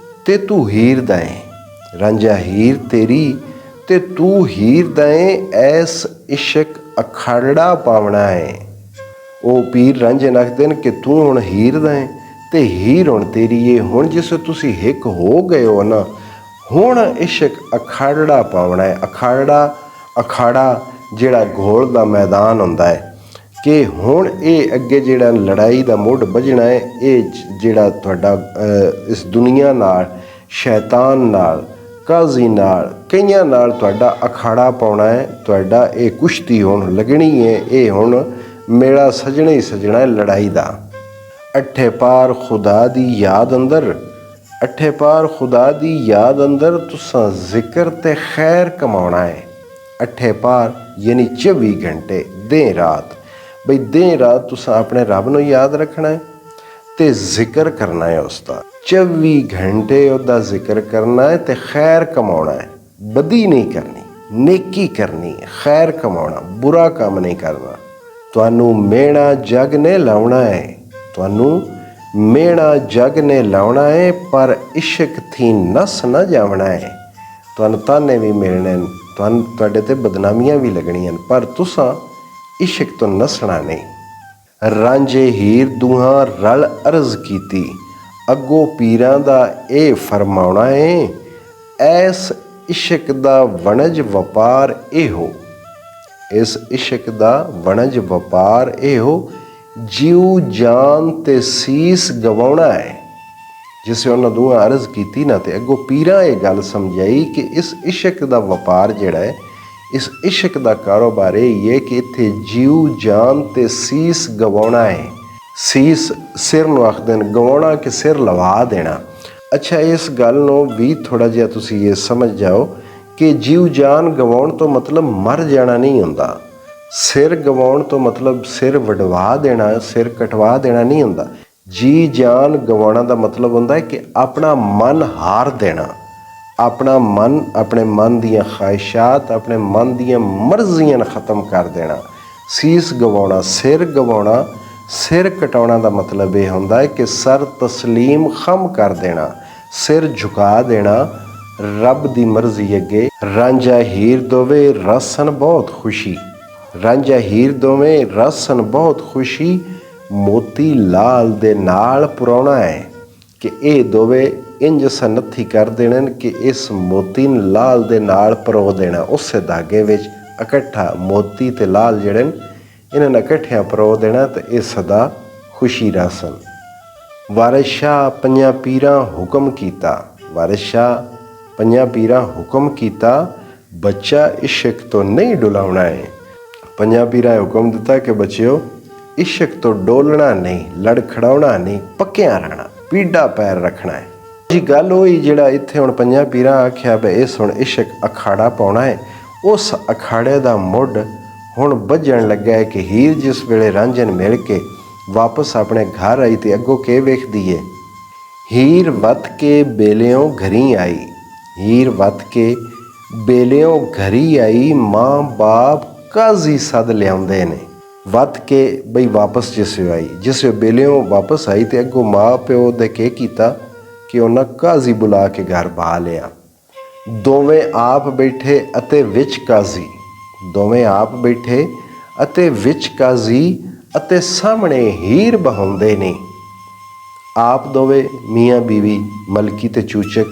ਤੇ ਤੂੰ ਹੀਰ ਦਾ ਹੈ, ਰਾਂਝਾ ਹੀਰ ਤੇਰੀ ਤੇ ਤੂੰ ਹੀਰ ਦਾ ਹੈ, ਐਸ ਇਸ਼ਕ ਅਖਾੜਾ ਪਾਵਣਾ ਹੈ। ਉਹ ਪੀਰ ਰਾਂਝੇ ਆਖਦੇ ਨੇ ਕਿ ਤੂੰ ਹੁਣ ਹੀਰ ਦਾ ਹੈ ਤੇ ਹੀਰ ਹੁਣ ਤੇਰੀ ਹੈ। ਹੁਣ ਜਿਸ ਤੁਸੀਂ ਇੱਕ ਹੋ ਗਏ ਹੋ ਨਾ, ਹੁਣ ਇਸ਼ਕ ਅਖਾੜਾ ਪਾਵਣਾ ਹੈ। ਅਖਾੜਾ ਜਿਹੜਾ ਘੋਲ ਦਾ ਮੈਦਾਨ ਹੁੰਦਾ ਹੈ ਕਿ ਹੁਣ ਇਹ ਅੱਗੇ ਜਿਹੜਾ ਲੜਾਈ ਦਾ ਮੁੱਢ ਵੱਜਣਾ ਹੈ, ਇਹ ਜਿਹੜਾ ਤੁਹਾਡਾ ਇਸ ਦੁਨੀਆ ਨਾਲ, ਸ਼ੈਤਾਨ ਨਾਲ, ਕਾਜ਼ੀ ਨਾਲ, ਕਈਆਂ ਨਾਲ ਤੁਹਾਡਾ ਅਖਾੜਾ ਪਾਉਣਾ ਹੈ। ਤੁਹਾਡਾ ਇਹ ਕੁਸ਼ਤੀ ਹੁਣ ਲੱਗਣੀ ਹੈ, ਇਹ ਹੁਣ ਮੇਲਾ ਸਜਣਾ ਹੀ ਸਜਣਾ ਹੈ ਲੜਾਈ ਦਾ। ਅੱਠੇ ਪਾਰ ਖੁਦਾ ਦੀ ਯਾਦ ਅੰਦਰ, ਅੱਠੇ ਪਾਰ ਖੁਦਾ ਦੀ ਯਾਦ ਅੰਦਰ ਤੁਸਾਂ ਜ਼ਿਕਰ ਤੇ ਖੈਰ ਕਮਾਉਣਾ ਹੈ। ਅੱਠੇ ਪਾਰ ਯਾਨੀ 24 ਘੰਟੇ ਦਿਨ ਰਾਤ, ਬਈ ਦਿਨ ਰਾਤ ਤੁਸਾਂ ਆਪਣੇ ਰੱਬ ਨੂੰ ਯਾਦ ਰੱਖਣਾ ਹੈ ਤੇ ਜ਼ਿਕਰ ਕਰਨਾ ਹੈ ਉਸਦਾ। 24 ਘੰਟੇ ਉਹਦਾ ਜ਼ਿਕਰ ਕਰਨਾ ਹੈ ਤੇ ਖੈਰ ਕਮਾਉਣਾ ਹੈ। ਬਦੀ ਨਹੀਂ ਕਰਨੀ, ਨੇਕੀ ਕਰਨੀ ਹੈ, ਖੈਰ ਕਮਾਉਣਾ, ਬੁਰਾ ਕੰਮ ਨਹੀਂ ਕਰਨਾ। ਤੁਹਾਨੂੰ ਮਿਹਣਾ ਜੱਗ ਨੇ ਲਾਉਣਾ ਹੈ, ਤੁਹਾਨੂੰ ਮਿਹਣਾ ਜੱਗ ਨੇ ਲਾਉਣਾ ਹੈ, ਪਰ ਇਸ਼ਕ ਥੀ ਨਸ ਨਾ ਜਾਵਣਾ ਹੈ। ਤੁਹਾਨੂੰ ਤਾਨੇ ਵੀ ਮਿਲਣੇ ਨੇ, ਤੁਹਾਡੇ ਤੇ ਬਦਨਾਮੀਆਂ ਵੀ ਲੱਗਣੀਆਂ ਨੇ, ਪਰ ਤੁਸਾਂ ਇਸ਼ਕ ਤੋਂ ਨਸਣਾ ਨਹੀਂ। ਰਾਂਝੇ ਹੀਰ ਦੋਹਾਂ ਰਲ ਅਰਜ਼ ਕੀਤੀ, ਅੱਗੋਂ ਪੀਰਾਂ ਦਾ ਇਹ ਫਰਮਾਉਣਾ ਹੈ, ਐਸ ਇਸ਼ਕ ਦਾ ਵਣਜ ਵਪਾਰ ਇਹੋ, ਇਸ ਇਸ਼ਕ ਦਾ ਵਣਜ ਵਪਾਰ ਇਹੋ, ਜਿਉ ਜਾਨ ਤੇ ਸੀਸ ਗਵਾਉਣਾ ਹੈ। ਜਿਸੇ ਉਹਨਾਂ ਦੋਵਾਂ ਅਰਜ਼ ਕੀਤੀ ਨਾ ਤੇ ਅੱਗੋਂ ਪੀਰਾਂ ਇਹ ਗੱਲ ਸਮਝਾਈ ਕਿ ਇਸ ਇਸ਼ਕ ਦਾ ਵਪਾਰ ਜਿਹੜਾ ਹੈ, ਇਸ ਇਸ਼ਕ ਦਾ ਕਾਰੋਬਾਰ ਇਹ ਹੈ ਕਿ ਇੱਥੇ ਜੀਉ ਜਾਨ ਤੇ ਸੀਸ ਗਵਾਉਣਾ ਹੈ। ਸੀਸ ਸਿਰ ਨੂੰ ਆਖਦੇ ਨੇ, ਗਵਾਉਣਾ ਕਿ ਸਿਰ ਲਵਾ ਦੇਣਾ। ਅੱਛਾ, ਇਸ ਗੱਲ ਨੂੰ ਵੀ ਥੋੜ੍ਹਾ ਜਿਹਾ ਤੁਸੀਂ ਇਹ ਸਮਝ ਜਾਓ ਕਿ ਜੀਉ ਜਾਨ ਗਵਾਉਣ ਤੋਂ ਮਤਲਬ ਮਰ ਜਾਣਾ ਨਹੀਂ ਹੁੰਦਾ। ਸਿਰ ਗਵਾਉਣ ਤੋਂ ਮਤਲਬ ਸਿਰ ਵਡਵਾ ਦੇਣਾ, ਸਿਰ ਕਟਵਾ ਦੇਣਾ ਨਹੀਂ ਹੁੰਦਾ। ਜੀ ਜਾਨ ਗਵਾਉਣਾ ਦਾ ਮਤਲਬ ਹੁੰਦਾ ਹੈ ਕਿ ਆਪਣਾ ਮਨ ਹਾਰ ਦੇਣਾ, ਆਪਣਾ ਮਨ, ਆਪਣੇ ਮਨ ਦੀਆਂ ਖਾਹਿਸ਼ਾਤ, ਆਪਣੇ ਮਨ ਦੀਆਂ ਮਰਜ਼ੀਆਂ ਖ਼ਤਮ ਕਰ ਦੇਣਾ। ਸੀਸ ਗਵਾਉਣਾ, ਸਿਰ ਗਵਾਉਣਾ, ਸਿਰ ਕਟਾਉਣਾ ਦਾ ਮਤਲਬ ਇਹ ਹੁੰਦਾ ਹੈ ਕਿ ਸਰ ਤਸਲੀਮ ਖਮ ਕਰ ਦੇਣਾ, ਸਿਰ ਝੁਕਾ ਦੇਣਾ ਰੱਬ ਦੀ ਮਰਜ਼ੀ ਅੱਗੇ। ਰਾਂਝਾ ਹੀਰ ਦੋਵੇਂ ਰਸਨ ਬਹੁਤ ਖੁਸ਼ੀ, ਰਾਂਝਾ ਹੀਰ ਦੋਵੇਂ ਰਸਨ ਬਹੁਤ ਖੁਸ਼ੀ, ਮੋਤੀ ਲਾਲ ਦੇ ਨਾਲ ਪੁਰਾਉਣਾ ਹੈ ਕਿ ਇਹ ਦੋਵੇਂ ਇੰਜ ਸਨੱਥੀ ਕਰ ਦੇਣ ਕਿ ਇਸ ਮੋਤੀ ਨੂੰ ਲਾਲ ਦੇ ਨਾਲ ਪਰੋ ਦੇਣਾ। ਉਸੇ ਧਾਗੇ ਵਿੱਚ ਇਕੱਠਾ ਮੋਤੀ ਤੇ ਲਾਲ ਜਿਹੜੇ ਨੇ ਇਹਨਾਂ ਨੂੰ ਇਕੱਠਿਆਂ ਪਰੋ ਦੇਣਾ ਤੇ ਇਹ ਸਦਾ ਖੁਸ਼ੀ ਰਸਨ। ਵਾਰਿਸ ਸ਼ਾਹ ਪੰਜਾਂ ਪੀਰਾਂ ਹੁਕਮ ਕੀਤਾ, ਵਾਰਿਸ ਸ਼ਾਹ ਪੰਜਾਂ ਪੀਰਾਂ ਹੁਕਮ ਕੀਤਾ, ਬੱਚਾ ਇਸ਼ਕ ਤੋਂ ਨਹੀਂ ਡੁਲਾਉਣਾ ਹੈ। ਪੰਜਾਂ ਪੀਰਾਂ ਹੁਕਮ ਦਿੱਤਾ ਕਿ ਬੱਚਿਓ ਇਸ਼ਕ ਤੋਂ ਡੋਲਣਾ ਨਹੀਂ, ਲੜਖੜਾਉਣਾ ਨਹੀਂ, ਪੱਕਿਆਂ ਰਹਿਣਾ, ਪੀਡਾ ਪੈਰ ਰੱਖਣਾ ਹੈ। ਜੀ ਗੱਲ ਹੋਈ ਜਿਹੜਾ ਇੱਥੇ ਹੁਣ ਪੰਜਾਂ ਪੀਰਾਂ ਆਖਿਆ ਬਈ ਇਸ ਹੁਣ ਇਸ਼ਕ ਅਖਾੜਾ ਪਾਉਣਾ ਹੈ। ਉਸ ਅਖਾੜੇ ਦਾ ਮੁੱਢ ਹੁਣ ਬੱਝਣ ਲੱਗਾ ਹੈ ਕਿ ਹੀਰ ਜਿਸ ਵੇਲੇ ਰਾਂਝੇ ਨੂੰ ਮਿਲ ਕੇ ਵਾਪਸ ਆਪਣੇ ਘਰ ਆਈ ਤੇ ਅੱਗੋਂ ਕੇ ਵੇਖਦੀ ਏ। ਹੀਰ ਵੱਤ ਕੇ ਬੇਲਿਓਂ ਘਰੀ ਆਈ, ਹੀਰ ਵੱਤ ਕੇ ਬੇਲਿਓਂ ਘਰੀ ਆਈ, ਮਾਂ ਬਾਪ ਕਾਜ਼ੀ ਸੱਦ ਲਿਆਉਂਦੇ ਨੇ। ਵੱਤ ਕੇ ਬਈ ਵਾਪਸ ਜਿਸ ਵੇ ਆਈ, ਜਿਸ ਵੇ ਬੇਲਿਓਂ ਵਾਪਸ ਆਈ ਤੇ ਅੱਗੋਂ ਮਾਂ ਪਿਓ ਦੇ ਕੀ ਕੀਤਾ ਕਿ ਉਹਨਾਂ ਕਾਜ਼ੀ ਬੁਲਾ ਕੇ ਘਰ ਬਾ ਲਿਆ। ਦੋਵੇਂ ਆਪ ਬੈਠੇ ਅਤੇ ਵਿੱਚ ਕਾਜ਼ੀ, ਦੋਵੇਂ ਆਪ ਬੈਠੇ ਅਤੇ ਵਿੱਚ ਕਾਜ਼ੀ ਅਤੇ ਸਾਹਮਣੇ ਹੀਰ ਬਹਾਉਂਦੇ ਨੇ। ਆਪ ਦੋਵੇਂ ਮੀਆਂ ਬੀਵੀ ਮਲਕੀ ਤੇ ਚੂਚਕ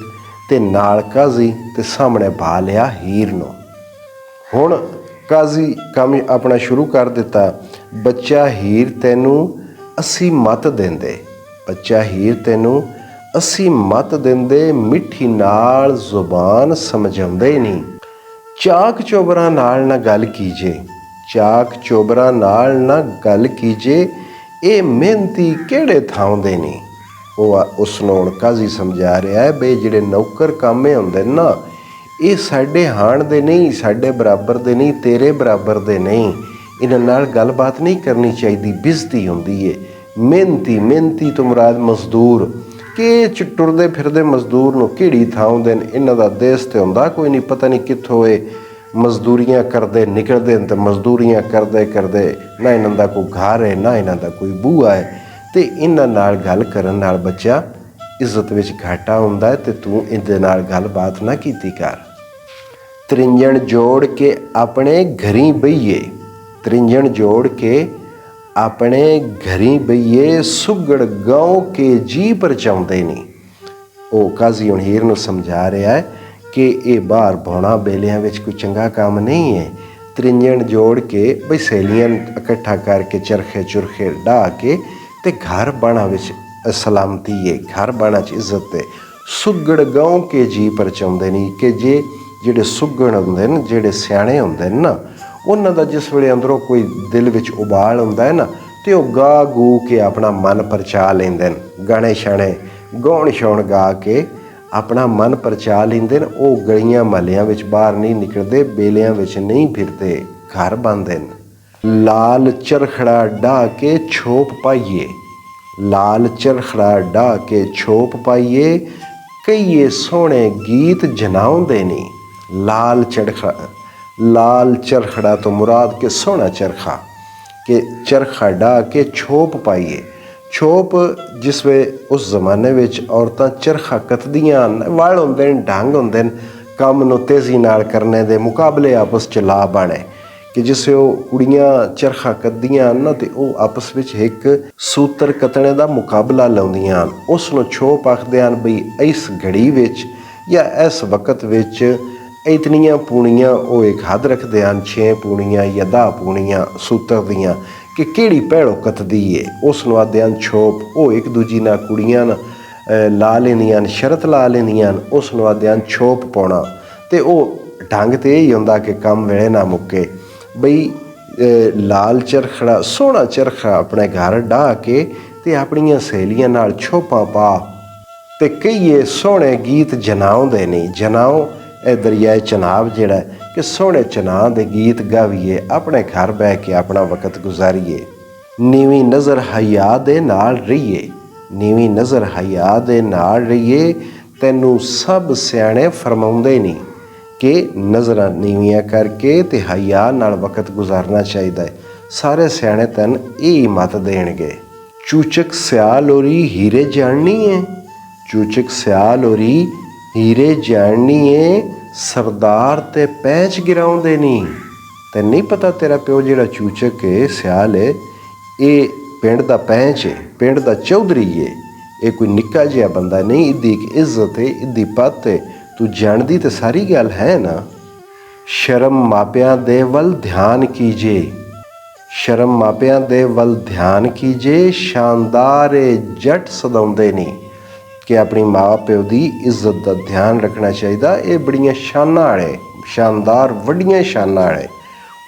ਤੇ ਨਾਲ ਕਾਜ਼ੀ ਤੇ ਸਾਹਮਣੇ ਬਾ ਲਿਆ ਹੀਰ ਨੂੰ। ਹੁਣ ਕਾਜ਼ੀ ਕੰਮ ਆਪਣਾ ਸ਼ੁਰੂ ਕਰ ਦਿੱਤਾ। ਬੱਚਾ ਹੀਰ ਤੈਨੂੰ ਅਸੀਂ ਮੱਤ ਦਿੰਦੇ, ਬੱਚਾ ਹੀਰ ਤੈਨੂੰ ਅਸੀਂ ਮੱਤ ਦਿੰਦੇ, ਮਿੱਠੀ ਨਾਲ ਜ਼ੁਬਾਨ ਸਮਝਾਉਂਦੇ ਨਹੀਂ। ਚਾਕ ਚੋਬਰਾਂ ਨਾਲ ਨਾ ਗੱਲ ਕੀਜੇ, ਚਾਕ ਚੋਬਰਾਂ ਨਾਲ ਨਾ ਗੱਲ ਕੀਜੇ, ਇਹ ਮਿਹਨਤੀ ਕਿਹੜੇ ਥਾਉਂਦੇ ਨੇ। ਉਹ ਉਸ ਨੂੰ ਹੁਣ ਕਾਜ਼ੀ ਸਮਝਾ ਰਿਹਾ ਹੈ ਬਈ ਜਿਹੜੇ ਨੌਕਰ ਕਾਮੇ ਹੁੰਦੇ ਨਾ ਇਹ ਸਾਡੇ ਹਾਣ ਦੇ ਨਹੀਂ, ਸਾਡੇ ਬਰਾਬਰ ਦੇ ਨਹੀਂ, ਤੇਰੇ ਬਰਾਬਰ ਦੇ ਨਹੀਂ, ਇਹਨਾਂ ਨਾਲ ਗੱਲਬਾਤ ਨਹੀਂ ਕਰਨੀ ਚਾਹੀਦੀ, ਬਿਜ਼ਤੀ ਹੁੰਦੀ ਏ। ਮਿਹਨਤੀ, ਮਿਹਨਤੀ ਤੋਂ ਮੁਰਾਦ ਮਜ਼ਦੂਰ, ਕਿ ਟੁਰਦੇ ਫਿਰਦੇ ਮਜ਼ਦੂਰ ਨੂੰ ਕਿਹੜੀ ਥਾਉਂਦੇ ਨੇ, ਇਹਨਾਂ ਦਾ ਦੇਸ਼ ਤੇ ਹੁੰਦਾ ਕੋਈ ਨਹੀਂ, ਪਤਾ ਨਹੀਂ ਕਿੱਥੋਂ ਇਹ ਮਜ਼ਦੂਰੀਆਂ ਕਰਦੇ ਨਿਕਲਦੇ ਨੇ ਤੇ ਮਜ਼ਦੂਰੀਆਂ ਕਰਦੇ ਕਰਦੇ ਨਾ ਇਹਨਾਂ ਦਾ ਕੋਈ ਘਰ ਹੈ ਨਾ ਇਹਨਾਂ ਦਾ ਕੋਈ ਬੂਆ ਹੈ। ਤੇ ਇਹਨਾਂ ਨਾਲ ਗੱਲ ਕਰਨ ਨਾਲ ਬੱਚਾ ਇੱਜ਼ਤ ਵਿੱਚ ਘਾਟਾ ਹੁੰਦਾ ਹੈ ਤੇ ਤੂੰ ਇਹਦੇ ਨਾਲ ਗੱਲਬਾਤ ਨਾ ਕੀਤੀ ਕਰ। ਤ੍ਰਿੰਜਣ ਜੋੜ ਕੇ ਆਪਣੇ ਘਰੀ ਬਈਏ, ਤ੍ਰਿੰਜਣ ਜੋੜ ਕੇ ਆਪਣੇ ਘਰੀ ਬਈਏ, ਸੁਗੜ ਗਾਉਂ ਕੇ ਜੀ ਪਰਚਾਉਂਦੇ ਨਹੀਂ। ਉਹ ਕਾਜ਼ੀ ਹੁਣ ਹੀਰ ਨੂੰ ਸਮਝਾ ਰਿਹਾ ਹੈ ਕਿ ਇਹ ਬਾਹਰ ਬਾਉਣਾ ਬੇਲਿਆਂ ਵਿੱਚ ਕੋਈ ਚੰਗਾ ਕੰਮ ਨਹੀਂ ਹੈ। ਤ੍ਰਿੰਜਣ ਜੋੜ ਕੇ ਬਈ ਸਹੇਲੀਆਂ ਇਕੱਠਾ ਕਰਕੇ ਚਰਖੇ ਚੁਰਖੇ ਢਾਹ ਕੇ ਤੇ ਘਰ ਬਾਣਾ ਵਿੱਚ ਸਲਾਮਤੀ ਹੈ, ਘਰ ਬਾਣਾ 'ਚ ਇੱਜ਼ਤ ਹੈ। ਸੁਗੜ ਗਾਉਂ ਕੇ ਜੀ ਪਰਚਾਉਂਦੇ ਨਹੀਂ ਕਿ ਜਿਹੜੇ ਸੁਗਣ ਹੁੰਦੇ ਨੇ, ਜਿਹੜੇ ਸਿਆਣੇ ਹੁੰਦੇ ਨੇ ਨਾ, ਉਹਨਾਂ ਦਾ ਜਿਸ ਵੇਲੇ ਅੰਦਰੋਂ ਕੋਈ ਦਿਲ ਵਿੱਚ ਉਬਾਲ ਹੁੰਦਾ ਹੈ ਨਾ ਤੇ ਉਹ ਗਾ ਗੂ ਕੇ ਆਪਣਾ ਮਨ ਪਰਚਾ ਲੈਂਦੇ ਨੇ, ਗਾਣੇ ਛਾਣੇ ਗਾਉਣ ਛਾਉਣ ਗਾ ਕੇ ਆਪਣਾ ਮਨ ਪਰਚਾ ਲੈਂਦੇ ਨੇ। ਉਹ ਗਲੀਆਂ ਮਹੱਲਿਆਂ ਵਿੱਚ ਬਾਹਰ ਨਹੀਂ ਨਿਕਲਦੇ, ਬੇਲਿਆਂ ਵਿੱਚ ਨਹੀਂ ਫਿਰਦੇ, ਘਰ ਬੰਨ੍ਹਦੇ ਨੇ। ਲਾਲ ਚਰਖੜਾ ਢਾਹ ਕੇ ਛੋਪ ਪਾਈਏ, ਲਾਲ ਚਰਖੜਾ ਢਾਹ ਕੇ ਛੋਪ ਪਾਈਏ, ਕਈਏ ਸੋਹਣੇ ਗੀਤ ਜਨਾਉਂਦੇ ਨੇ। ਲਾਲ ਚਰਖੜਾ ਤੋਂ ਮੁਰਾਦ ਕਿ ਸੋਹਣਾ ਚਰਖਾ, ਕਿ ਚਰਖਾ ਢਾਹ ਕੇ ਛੋਪ ਪਾਈਏ। ਛੋਪ ਜਿਸ ਵੇ ਉਸ ਜ਼ਮਾਨੇ ਵਿੱਚ ਔਰਤਾਂ ਚਰਖਾ ਕੱਤਦੀਆਂ ਹਨ, ਵਾਲ ਹੁੰਦੇ ਨੇ, ਢੰਗ ਹੁੰਦੇ ਨੇ ਕੰਮ ਨੂੰ ਤੇਜ਼ੀ ਨਾਲ ਕਰਨੇ ਦੇ ਮੁਕਾਬਲੇ ਆਪਸ 'ਚ ਲਾ ਬਾਣੇ ਕਿ ਜਿਸ ਉਹ ਕੁੜੀਆਂ ਚਰਖਾ ਕੱਤਦੀਆਂ ਹਨ ਨਾ ਤੇ ਉਹ ਆਪਸ ਵਿੱਚ ਇੱਕ ਸੂਤਰ ਕੱਤਣੇ ਦਾ ਮੁਕਾਬਲਾ ਲਾਉਂਦੀਆਂ ਹਨ। ਉਸ ਨੂੰ ਛੋਪ ਆਖਦੇ ਹਨ। ਬਈ ਇਸ ਘੜੀ ਵਿੱਚ ਜਾਂ ਇਸ ਵਕਤ ਵਿੱਚ ਇਤਨੀਆਂ ਪੂਣੀਆਂ ਉਹ ਇੱਕ ਹੱਦ ਰੱਖਦੇ ਹਨ, 6 ਪੂਣੀਆਂ ਜਾਂ 10 ਪੂਣੀਆਂ ਸੂਤਰ ਦੀਆਂ, ਕਿ ਕਿਹੜੀ ਭੈੜੋ ਕੱਤਦੀ ਏ, ਉਸ ਨੂੰ ਆਖਦੇ ਹਨ ਛੋਪ। ਉਹ ਇੱਕ ਦੂਜੀ ਨਾਲ ਕੁੜੀਆਂ ਲਾ ਲੈਂਦੀਆਂ ਹਨ, ਸ਼ਰਤ ਲਾ ਲੈਂਦੀਆਂ ਹਨ, ਉਸ ਨੂੰ ਆਖਦੇ ਹਨ ਛੋਪ ਪਾਉਣਾ। ਅਤੇ ਉਹ ਢੰਗ ਤਾਂ ਇਹ ਹੀ ਹੁੰਦਾ ਕਿ ਕੰਮ ਵੇਲੇ ਨਾ ਮੁੱਕੇ ਬਈ ਲਾਲ ਚਰਖੜਾ ਸੋਹਣਾ ਚਰਖਾ ਆਪਣੇ ਘਰ ਡਾਹ ਕੇ ਅਤੇ ਆਪਣੀਆਂ ਸਹੇਲੀਆਂ ਨਾਲ ਛੋਪਾਂ ਪਾ ਅਤੇ ਕਈਏ ਸੋਹਣੇ ਗੀਤ ਜਨਾਉਂਦੇ ਨਹੀਂ। ਜਨਾਓ ਇਹ ਦਰਿਆਏ ਚਨਾਬ ਜਿਹੜਾ ਕਿ ਸੋਹਣੇ ਚਨਾਹ ਦੇ ਗੀਤ ਗਾਵੀਏ, ਆਪਣੇ ਘਰ ਬਹਿ ਕੇ ਆਪਣਾ ਵਕਤ ਗੁਜ਼ਾਰੀਏ। ਨੀਵੀਂ ਨਜ਼ਰ ਹਯਾ ਦੇ ਨਾਲ ਰਹੀਏ, ਨੀਵੀਂ ਨਜ਼ਰ ਹਯਾ ਦੇ ਨਾਲ ਰਹੀਏ। ਤੈਨੂੰ ਸਭ ਸਿਆਣੇ ਫਰਮਾਉਂਦੇ ਨਹੀਂ ਕਿ ਨਜ਼ਰਾਂ ਨੀਵੀਆਂ ਕਰਕੇ ਅਤੇ ਹਯਾ ਨਾਲ ਵਕਤ ਗੁਜ਼ਾਰਨਾ ਚਾਹੀਦਾ ਹੈ। ਸਾਰੇ ਸਿਆਣੇ ਤੈਨੂੰ ਇਹ ਮੱਤ ਦੇਣਗੇ। ਚੂਚਕ ਸਿਆਲ ਔਰੀ ਹੀਰੇ ਜਾਣਨੀ ਏ, ਚੂਚਕ ਸਿਆਲ ਔਰੀ ਹੀਰੇ ਜਾਣਨੀ ਏ। ਸਰਦਾਰ ਤੇ ਪੈਂਚ ਗਿਰਾਉਂਦੇ ਨਹੀਂ। ਤੈਨੂੰ ਨਹੀਂ ਪਤਾ ਤੇਰਾ ਪਿਓ ਜਿਹੜਾ ਚੂਚਕ ਹੈ ਸਿਆਲ ਹੈ, ਇਹ ਪਿੰਡ ਦਾ ਪੈਂਚ ਹੈ, ਪਿੰਡ ਦਾ ਚੌਧਰੀ ਹੈ। ਇਹ ਕੋਈ ਨਿੱਕਾ ਜਿਹਾ ਬੰਦਾ ਨਹੀਂ, ਇਹਦੀ ਇੱਕ ਇੱਜ਼ਤ ਹੈ, ਇਹਦੀ ਪੱਤ ਹੈ। ਤੂੰ ਜਾਣਦੀ ਤਾਂ ਸਾਰੀ ਗੱਲ ਹੈ ਨਾ। ਸ਼ਰਮ ਮਾਪਿਆਂ ਦੇ ਵੱਲ ਧਿਆਨ ਕੀਜੇ, ਸ਼ਰਮ ਮਾਪਿਆਂ ਦੇ ਵੱਲ ਧਿਆਨ ਕੀਜੇ। ਸ਼ਾਨਦਾਰ ਜੱਟ ਸਦਾਉਂਦੇ ਨਹੀਂ ਕਿ ਆਪਣੀ ਮਾਂ ਪਿਓ ਦੀ ਇੱਜ਼ਤ ਦਾ ਧਿਆਨ ਰੱਖਣਾ ਚਾਹੀਦਾ। ਇਹ ਬੜੀਆਂ ਸ਼ਾਨਾਂ ਵਾਲੇ, ਸ਼ਾਨਦਾਰ ਵੱਡੀਆਂ ਸ਼ਾਨਾਂ ਵਾਲੇ,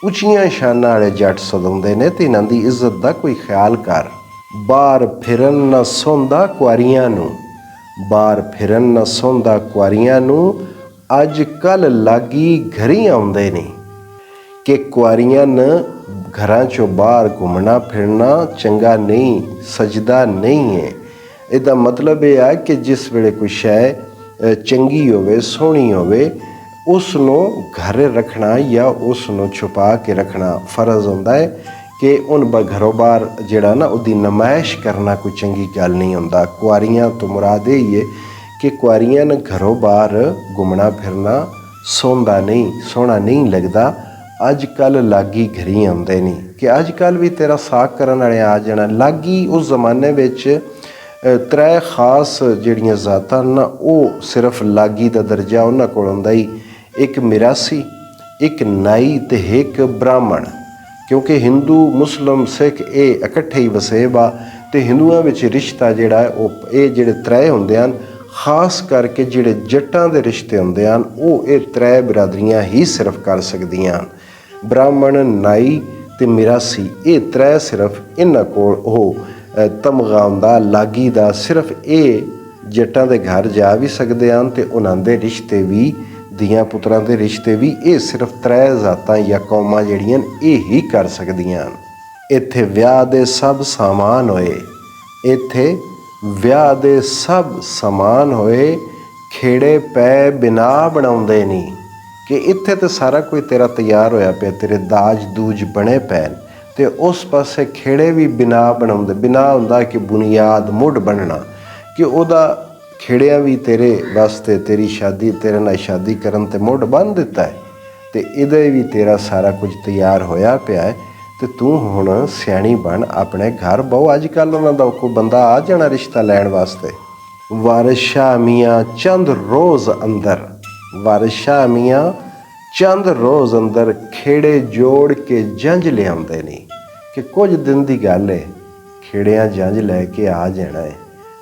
ਉੱਚੀਆਂ ਸ਼ਾਨਾਂ ਵਾਲੇ ਜੱਟ ਸਦਾਉਂਦੇ ਨੇ ਅਤੇ ਇਹਨਾਂ ਦੀ ਇੱਜ਼ਤ ਦਾ ਕੋਈ ਖਿਆਲ ਕਰ। ਬਾਹਰ ਫਿਰਨ ਨਾ ਸੌਂਦਾ ਕੁਆਰੀਆਂ ਨੂੰ, ਬਾਹਰ ਫਿਰਨ ਨਾ ਸੌਂਦਾ ਕੁਆਰੀਆਂ ਨੂੰ। ਅੱਜ ਕੱਲ੍ਹ ਲਾਗੀ ਘਰੀ ਆਉਂਦੇ ਨੇ ਕਿ ਕੁਆਰੀਆਂ ਨੂੰ ਘਰਾਂ 'ਚੋਂ ਬਾਹਰ ਘੁੰਮਣਾ ਫਿਰਨਾ ਚੰਗਾ ਨਹੀਂ, ਸਜਦਾ ਨਹੀਂ ਹੈ। ਇਹਦਾ ਮਤਲਬ ਇਹ ਆ ਕਿ ਜਿਸ ਵੇਲੇ ਕੋਈ ਸ਼ੈ ਚੰਗੀ ਹੋਵੇ, ਸੋਹਣੀ ਹੋਵੇ, ਉਸ ਨੂੰ ਘਰ ਰੱਖਣਾ ਜਾਂ ਉਸ ਨੂੰ ਛੁਪਾ ਕੇ ਰੱਖਣਾ ਫਰਜ਼ ਹੁੰਦਾ ਹੈ ਕਿ ਉਹਨ ਘਰੋਂ ਬਾਹਰ ਜਿਹੜਾ ਨਾ ਉਹਦੀ ਨਮਾਇਸ਼ ਕਰਨਾ ਕੋਈ ਚੰਗੀ ਗੱਲ ਨਹੀਂ ਹੁੰਦਾ। ਕੁਆਰੀਆਂ ਤੋਂ ਮੁਰਾਦ ਇਹ ਹੀ ਹੈ ਕਿ ਕੁਆਰੀਆਂ ਨੂੰ ਘਰੋਂ ਬਾਹਰ ਘੁੰਮਣਾ ਫਿਰਨਾ ਸੌਂਦਾ ਨਹੀਂ, ਸੋਹਣਾ ਨਹੀਂ ਲੱਗਦਾ। ਅੱਜ ਕੱਲ੍ਹ ਲਾਗੀ ਘਰੀ ਆਉਂਦੇ ਨਹੀਂ ਕਿ ਅੱਜ ਕੱਲ੍ਹ ਵੀ ਤੇਰਾ ਸਾਕ ਕਰਨ ਵਾਲੇ ਆ ਜਾਣਾ। ਲਾਗੀ ਉਸ ਜ਼ਮਾਨੇ ਵਿੱਚ ਤਰੇ ਖਾਸ ਜਿਹੜੀਆਂ ਜ਼ਾਤਾਂ ਨਾ ਉਹ ਸਿਰਫ ਲਾਗੀ ਦਾ ਦਰਜਾ ਉਹਨਾਂ ਕੋਲ ਹੁੰਦਾ ਹੀ, ਇੱਕ ਮਿਰਾਸੀ, ਇੱਕ ਨਾਈ ਅਤੇ ਇੱਕ ਬ੍ਰਾਹਮਣ। ਕਿਉਂਕਿ ਹਿੰਦੂ ਮੁਸਲਿਮ ਸਿੱਖ ਇਹ ਇਕੱਠੇ ਹੀ ਵਸੇਬ ਆ ਅਤੇ ਹਿੰਦੂਆਂ ਵਿੱਚ ਰਿਸ਼ਤਾ ਜਿਹੜਾ ਹੈ ਉਹ ਇਹ ਜਿਹੜੇ ਤਰੇ ਹੁੰਦੇ ਹਨ। ਖਾਸ ਕਰਕੇ ਜਿਹੜੇ ਜੱਟਾਂ ਦੇ ਰਿਸ਼ਤੇ ਹੁੰਦੇ ਹਨ ਉਹ ਇਹ ਤਰੇ ਬਰਾਦਰੀਆਂ ਹੀ ਸਿਰਫ ਕਰ ਸਕਦੀਆਂ ਹਨ। ਬ੍ਰਾਹਮਣ, ਨਾਈ ਅਤੇ ਮਿਰਾਸੀ ਇਹ ਤਰੇ ਸਿਰਫ ਇਹਨਾਂ ਕੋਲ ਉਹ ਤਮਗਾ ਹੁੰਦਾ ਲਾਗੀ ਦਾ। ਸਿਰਫ ਇਹ ਜੱਟਾਂ ਦੇ ਘਰ ਜਾ ਵੀ ਸਕਦੇ ਹਨ ਅਤੇ ਉਹਨਾਂ ਦੇ ਰਿਸ਼ਤੇ ਵੀ, ਧੀਆਂ ਪੁੱਤਰਾਂ ਦੇ ਰਿਸ਼ਤੇ ਵੀ ਇਹ ਸਿਰਫ ਤਰੇ ਜ਼ਾਤਾਂ ਜਾਂ ਕੌਮਾਂ ਜਿਹੜੀਆਂ ਇਹ ਹੀ ਕਰ ਸਕਦੀਆਂ ਹਨ। ਇੱਥੇ ਵਿਆਹ ਦੇ ਸਭ ਸਾਮਾਨ ਹੋਏ, ਇੱਥੇ ਵਿਆਹ ਦੇ ਸਭ ਸਮਾਨ ਹੋਏ। ਖੇੜੇ ਪੈ ਬਿਨਾ ਬਣਾਉਂਦੇ ਨਹੀਂ ਕਿ ਇੱਥੇ ਤਾਂ ਸਾਰਾ ਕੋਈ ਤੇਰਾ ਤਿਆਰ ਹੋਇਆ ਪਿਆ, ਤੇਰੇ ਦਾਜ ਦੂਜ ਬਣੇ ਪੈਣ ਅਤੇ ਉਸ ਪਾਸੇ ਖੇੜੇ ਵੀ ਬਿਨਾ ਬਣਾਉਂਦੇ। ਬਿਨਾ ਹੁੰਦਾ ਕਿ ਬੁਨਿਆਦ, ਮੁੱਢ ਬਣਨਾ, ਕਿ ਉਹਦਾ ਖੇੜਿਆਂ ਵੀ ਤੇਰੇ ਵਾਸਤੇ ਤੇਰੀ ਸ਼ਾਦੀ, ਤੇਰੇ ਨਾਲ ਸ਼ਾਦੀ ਕਰਨ ਤੇ ਮੁੱਢ ਬੰਨ੍ਹ ਦਿੱਤਾ ਹੈ ਅਤੇ ਇਹਦੇ ਵੀ ਤੇਰਾ ਸਾਰਾ ਕੁਝ ਤਿਆਰ ਹੋਇਆ ਪਿਆ ਹੈ ਅਤੇ ਤੂੰ ਹੁਣ ਸਿਆਣੀ ਬਣ, ਆਪਣੇ ਘਰ ਬਹੁ। ਅੱਜ ਕੱਲ੍ਹ ਉਹਨਾਂ ਦਾ ਕੋਈ ਬੰਦਾ ਆ ਜਾਣਾ ਰਿਸ਼ਤਾ ਲੈਣ ਵਾਸਤੇ। ਵਾਰਿਸ ਸ਼ਾਹ ਮੀਆਂ ਚੰਦ ਰੋਜ਼ ਅੰਦਰ, ਵਾਰਿਸ ਸ਼ਾਹ ਮੀਆਂ ਚੰਦ ਰੋਜ਼ ਅੰਦਰ। ਖੇੜੇ ਜੋੜ ਕੇ ਜੰਝ ਲਿਆਉਂਦੇ ਨਹੀਂ ਕਿ ਕੁਝ ਦਿਨ ਦੀ ਗੱਲ ਹੈ, ਖੇੜਿਆਂ ਜੰਝ ਲੈ ਕੇ ਆ ਜਾਣਾ ਹੈ।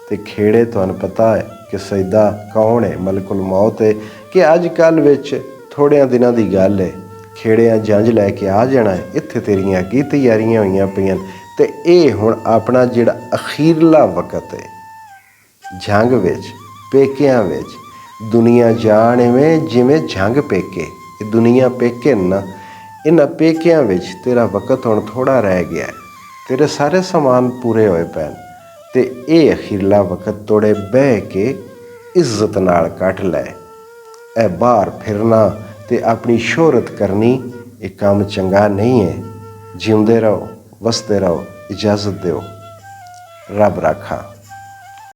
ਅਤੇ ਖੇੜੇ ਤੁਹਾਨੂੰ ਪਤਾ ਹੈ ਕਿ ਸਜਦਾ ਕੌਣ ਹੈ, ਮਲਕੁਲ ਮੌਤ ਹੈ, ਕਿ ਅੱਜ ਕੱਲ੍ਹ ਵਿੱਚ ਥੋੜ੍ਹਿਆਂ ਦਿਨਾਂ ਦੀ ਗੱਲ ਹੈ, ਖੇੜਿਆਂ ਜੰਝ ਲੈ ਕੇ ਆ ਜਾਣਾ ਹੈ। ਇੱਥੇ ਤੇਰੀਆਂ ਕੀ ਤਿਆਰੀਆਂ ਹੋਈਆਂ ਪਈਆਂ ਅਤੇ ਇਹ ਹੁਣ ਆਪਣਾ ਜਿਹੜਾ ਅਖੀਰਲਾ ਵਕਤ ਹੈ ਜੰਗ ਵਿੱਚ, ਪੇਕਿਆਂ ਵਿੱਚ। ਦੁਨੀਆ ਜਾਣ ਇਵੇਂ ਜਿਵੇਂ ਜੰਗ ਪੇਕੇ, ਇਹ ਦੁਨੀਆ ਪੇਕੇ ਨਾ, ਇਹਨਾਂ ਪੇਕਿਆਂ ਵਿੱਚ ਤੇਰਾ ਵਕਤ ਹੁਣ ਥੋੜ੍ਹਾ ਰਹਿ ਗਿਆ, ਤੇਰੇ ਸਾਰੇ ਸਮਾਨ ਪੂਰੇ ਹੋਏ ਪੈਣ ਅਤੇ ਇਹ ਅਖੀਰਲਾ ਵਕਤ ਤੋੜੇ ਬਹਿ ਕੇ ਇੱਜ਼ਤ ਨਾਲ ਕੱਟ ਲੈ। ਇਹ ਬਾਹਰ ਫਿਰਨਾ ਅਤੇ ਆਪਣੀ ਸ਼ੋਹਰਤ ਕਰਨੀ ਇਹ ਕੰਮ ਚੰਗਾ ਨਹੀਂ ਹੈ। ਜਿਉਂਦੇ ਰਹੋ, ਵਸਦੇ ਰਹੋ, ਇਜਾਜ਼ਤ ਦਿਓ। ਰੱਬ ਰਾਖਾ।